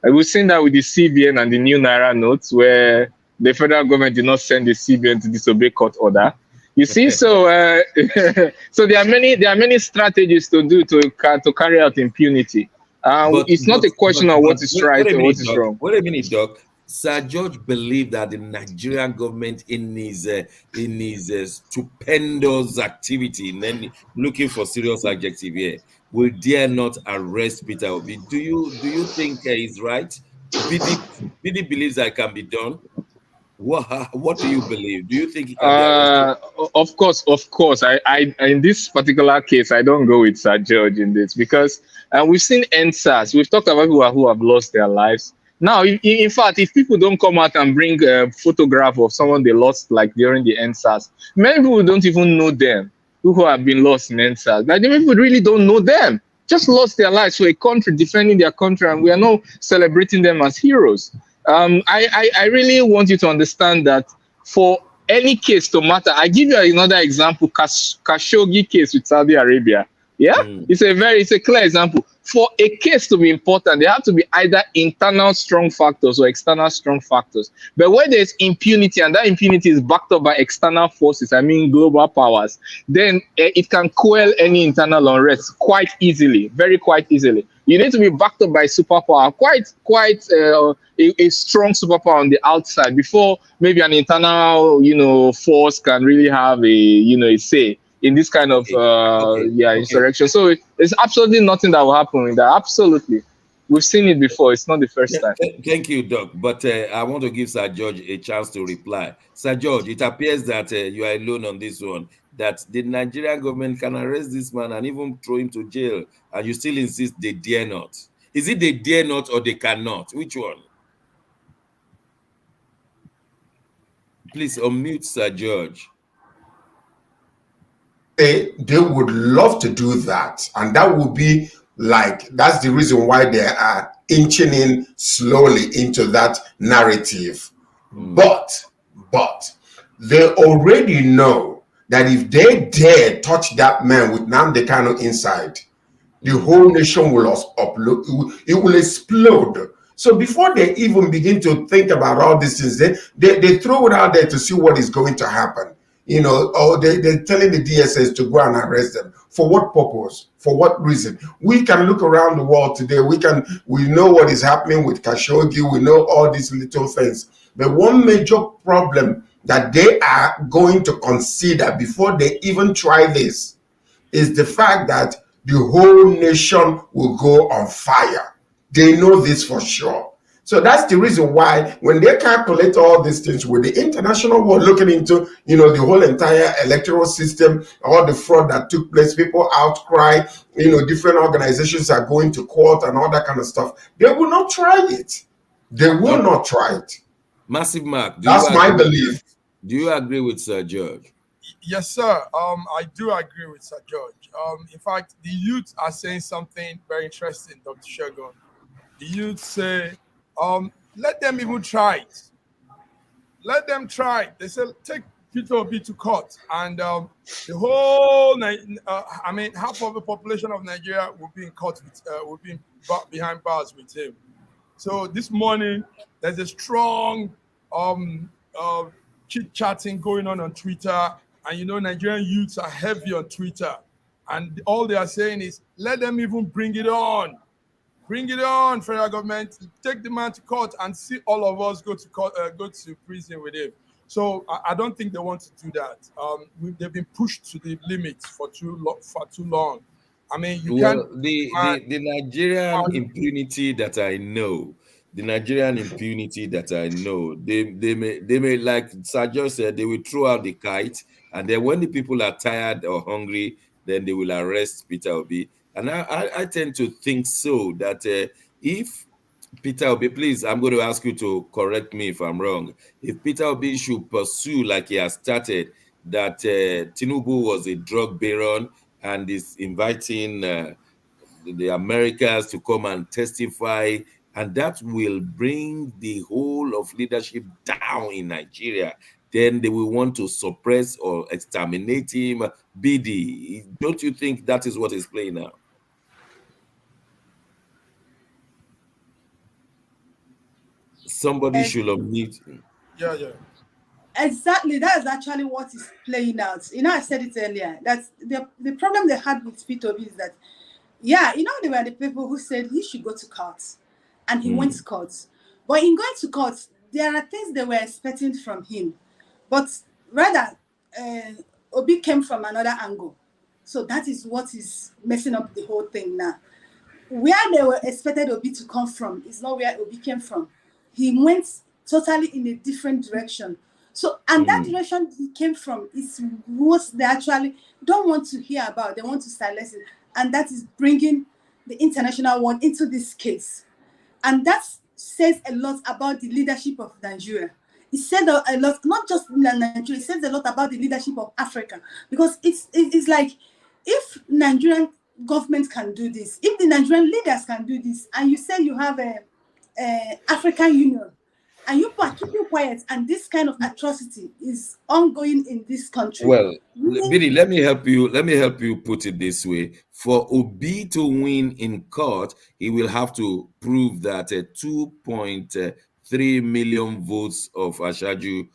H: We've seen that with the CBN and the new Naira notes, where the federal government did not send the CBN to disobey court order. You see, so so there are many strategies to do to carry out impunity. It's not a question of what is right or what is wrong.
A: Wait a minute, Doc. Sir George believed that the Nigerian government, in his stupendous activity, and then looking for serious adjective here, will dare not arrest Peter Obi. Do you think he's right? BD believes that can be done. What do you believe? Do you think he can be arrested?
H: Of course. I in this particular case, I don't go with Sir George in this, because we've seen NSAS. We've talked about people who have lost their lives. Now, in fact, if people don't come out and bring a photograph of someone they lost, like during the NSAS, many people don't even know them, who have been lost in NSAS. Like, many people really don't know them. Just lost their lives for a country, defending their country, and we are now celebrating them as heroes. I really want you to understand that for any case to matter, I give you another example, Khashoggi case with Saudi Arabia. Yeah, it's a clear example. For a case to be important, there have to be either internal strong factors or external strong factors. But where there's impunity, and that impunity is backed up by external forces, I mean global powers, then it can quell any internal unrest quite easily, quite easily. You need to be backed up by superpower, quite a strong superpower on the outside before maybe an internal, force can really have a say in this kind of insurrection. So it's absolutely nothing that will happen with that. Absolutely. We've seen it before. It's not the first time.
A: Thank you, Doc. But I want to give Sir George a chance to reply. Sir George, it appears that you are alone on this one, that the Nigerian government can arrest this man and even throw him to jail, and you still insist they dare not. Is it they dare not or they cannot? Which one? Please unmute Sir George.
E: They would love to do that, and that would be that's the reason why they are inching in slowly into that narrative. But they already know that if they dare touch that man with Nnamdi Kanu inside, the whole nation will it will explode. So before they even begin to think about all these things, they throw it out there to see what is going to happen. Or they're telling the DSS to go and arrest them. For what purpose? For what reason? We can look around the world today. We know what is happening with Khashoggi. We know all these little things. But one major problem that they are going to consider before they even try this is the fact that the whole nation will go on fire. They know this for sure. So that's the reason why when they calculate all these things with the international world looking into, the whole entire electoral system, all the fraud that took place, people outcry, different organizations are going to court and all that kind of stuff. They will not try it. They will not try it.
A: Massive Mark.
E: That's my belief.
A: Do you agree with Sir George?
D: Yes, sir. I do agree with Sir George. In fact, the youth are saying something very interesting, Dr. Shogun. The youth say, let them even try it. Let them try it. They say, take Peter Obi to court, and the whole, half of the population of Nigeria will be in court with, will be behind bars with him. So this morning, there's a strong chit-chatting going on Twitter, and you know Nigerian youths are heavy on Twitter, and all they are saying is, let them even bring it on. Bring it on, federal government. Take the man to court and see all of us go to court, go to prison with him. So I don't think they want to do that. They've been pushed to the limits for too long. I mean, you
A: Well,
D: can't.
A: the Nigerian impunity that I know, they may, like Sergio said, they will throw out the kite, and then when the people are tired or hungry, then they will arrest Peter Obi. And I tend to think so that if Peter Obi, please, I'm going to ask you to correct me if I'm wrong. If Peter Obi should pursue, like he has started, that Tinubu was a drug baron and is inviting the Americans to come and testify, and that will bring the whole of leadership down in Nigeria, then they will want to suppress or exterminate him. BD, don't you think that is what is playing now? Somebody should unmute.
D: Yeah.
B: Exactly, that is actually what is playing out. You know, I said it earlier. That's the problem they had with Peter Obi is that, yeah, you know, they were the people who said he should go to court, and he went to court. But in going to court, there are things they were expecting from him, but rather, Obi came from another angle. So that is what is messing up the whole thing now. Where they were expected Obi to come from is not where Obi came from. He went totally in a different direction. So, and that direction he came from is what they actually don't want to hear about. They want to silence it. And that is bringing the international world into this case. And that says a lot about the leadership of Nigeria. It said a lot, not just in Nigeria, it says a lot about the leadership of Africa. Because it's like, if Nigerian government can do this, if the Nigerian leaders can do this, and you say you have a African Union, and you are keeping quiet, and this kind of atrocity is ongoing in this country.
A: Well, Billy, let me help you. Let me help you put it this way. For Obi to win in court, he will have to prove that 2.3 million votes of Ashaju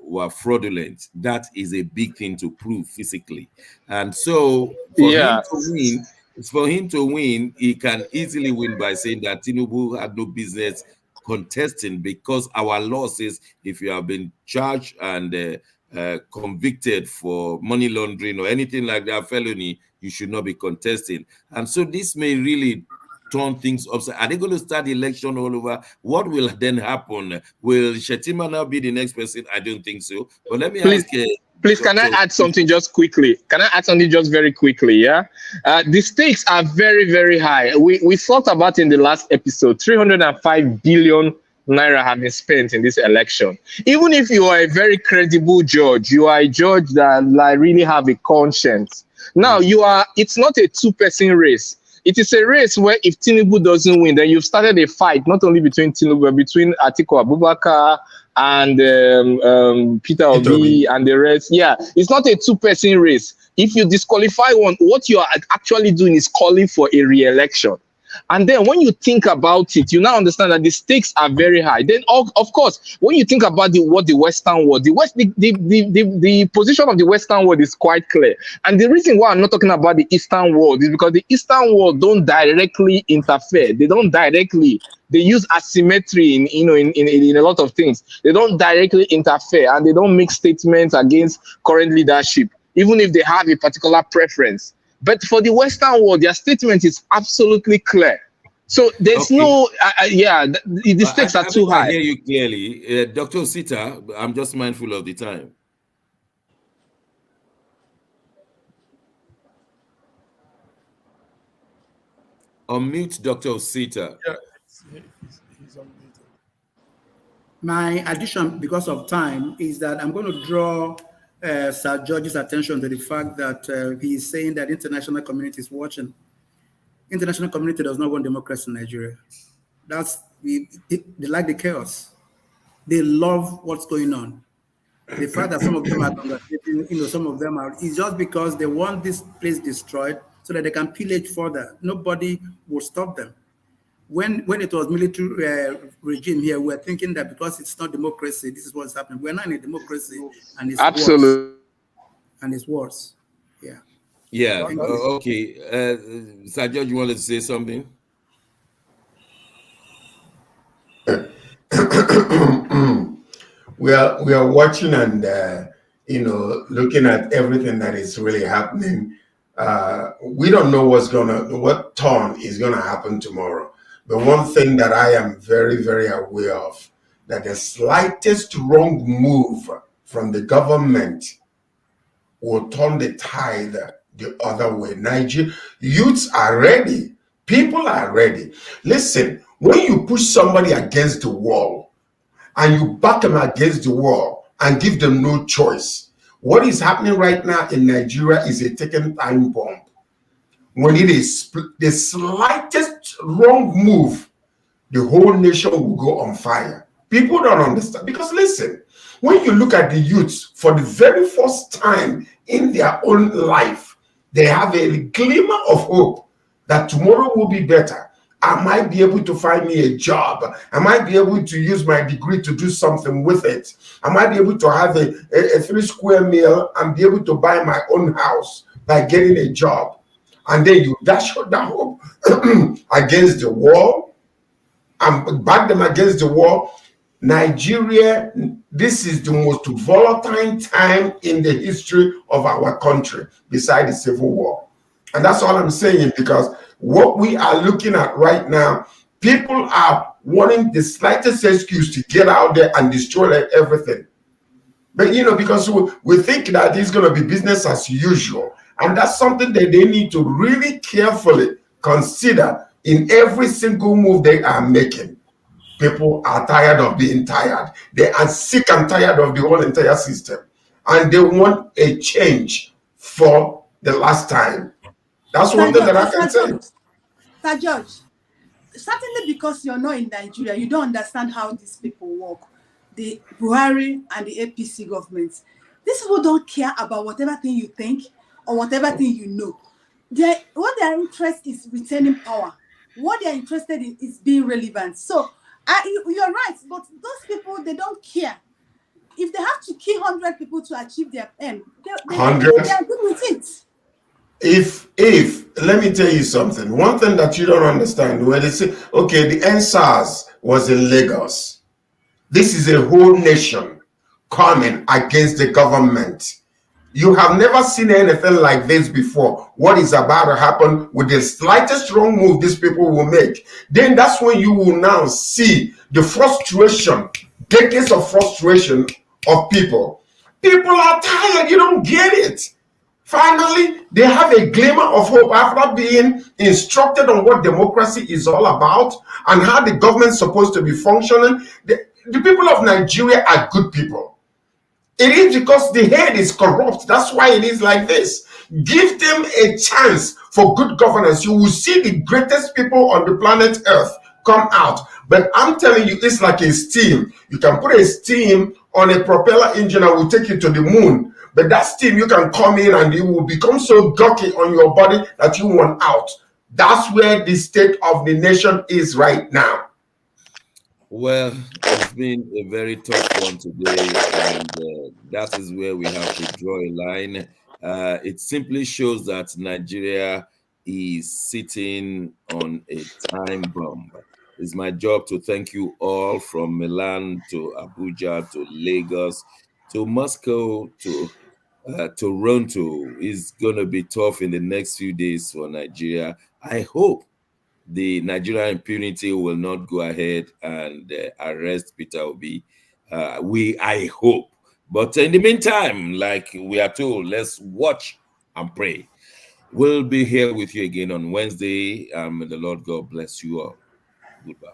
A: were fraudulent. That is a big thing to prove physically. And so for him to win, he can easily win by saying that Tinubu had no business contesting, because our law says if you have been charged and convicted for money laundering or anything like that, felony, you should not be contesting. And so this may really turn things upside. Are they going to start the election all over? What will then happen? Will Shetima now be the next person? I don't think so. But let me ask you.
H: Please, can I add something just quickly? Can I add something just very quickly? Yeah, the stakes are very, very high. We thought about in the last episode, 305 billion naira have been spent in this election. Even if you are a very credible judge, you are a judge that like really have a conscience. Now it's not a two-person race. It is a race where if Tinubu doesn't win, then you've started a fight, not only between Tinubu, but between Atiku Abubakar and Peter Obi and the rest. Yeah, it's not a two-person race. If you disqualify one, what you are actually doing is calling for a re-election. And then when you think about it, you now understand that the stakes are very high. Then, of course, when you think about the Western world, the position of the Western world is quite clear. And the reason why I'm not talking about the Eastern world is because the Eastern world don't directly interfere. They don't directly. They use asymmetry in a lot of things. They don't directly interfere, and they don't make statements against current leadership, even if they have a particular preference. But for the Western world, their statement is absolutely clear. So there's the stakes are too high.
A: I hear you clearly. Dr. Sita, I'm just mindful of the time. Unmute Dr. Sita.
D: Yeah, he's unmuted.
C: My addition, because of time, is that I'm going to draw Sir George's attention to the fact that he is saying that international community is watching. International community does not want democracy in Nigeria. They like the chaos. They love what's going on. The fact that some of them are congratulating, some of them are, it's just because they want this place destroyed so that they can pillage further. Nobody will stop them. When it was military regime here, we were thinking that because it's not democracy, this is what's happening. We're not in a democracy, and it's
H: Absolutely.
C: worse. And it's worse. Yeah.
A: Yeah. Okay. Sir George, you wanted to say something?
E: We are watching and looking at everything that is really happening. We don't know what turn is gonna happen tomorrow. But one thing that I am very, very aware of, that the slightest wrong move from the government will turn the tide the other way. Youths are ready. People are ready. Listen, when you push somebody against the wall and you back them against the wall and give them no choice, what is happening right now in Nigeria is a ticking time bomb. When it is the slightest wrong move, the whole nation will go on fire. People don't understand. Because listen, when you look at the youths for the very first time in their own life, they have a glimmer of hope that tomorrow will be better. I might be able to find me a job. I might be able to use my degree to do something with it. I might be able to have a 3 square meal and be able to buy my own house by getting a job. And then you dash that hope against the wall and back them against the wall. Nigeria, this is the most volatile time in the history of our country, beside the Civil War. And that's all I'm saying, because what we are looking at right now, people are wanting the slightest excuse to get out there and destroy everything. But, because we think that it's going to be business as usual. And that's something that they need to really carefully consider in every single move they are making. People are tired of being tired. They are sick and tired of the whole entire system. And they want a change for the last time. That's one thing that I can say.
B: Sir George, certainly because you're not in Nigeria, you don't understand how these people work. The Buhari and the APC governments. These people don't care about whatever thing you think or whatever thing you know. What their interest is retaining power. What they're interested in is being relevant. So you're right, but those people, they don't care. If they have to kill 100 people to achieve their aim, they are good with it.
E: If let me tell you something. One thing that you don't understand, where they say, okay, the NSAS was in Lagos. This is a whole nation coming against the government. You have never seen anything like this before. What is about to happen with the slightest wrong move these people will make? Then that's when you will now see the frustration, decades of frustration of people. People are tired. You don't get it. Finally, they have a glimmer of hope after being instructed on what democracy is all about and how the government's supposed to be functioning. The people of Nigeria are good people. It is because the head is corrupt. That's why it is like this. Give them a chance for good governance. You will see the greatest people on the planet Earth come out. But I'm telling you, it's like a steam. You can put a steam on a propeller engine and will take you to the moon. But that steam, you can come in and it will become so gawky on your body that you want out. That's where the state of the nation is right now.
A: Well, it's been a very tough one today, and that is where we have to draw a line. It simply shows that Nigeria is sitting on a time bomb. It's my job to thank you all, from Milan to Abuja to Lagos to Moscow to Toronto. It's going to be tough in the next few days for Nigeria. I hope the Nigerian impunity will not go ahead and arrest Peter Obi. I hope. But in the meantime, like we are told, let's watch and pray. We'll be here with you again on Wednesday. May the Lord God bless you all. Goodbye.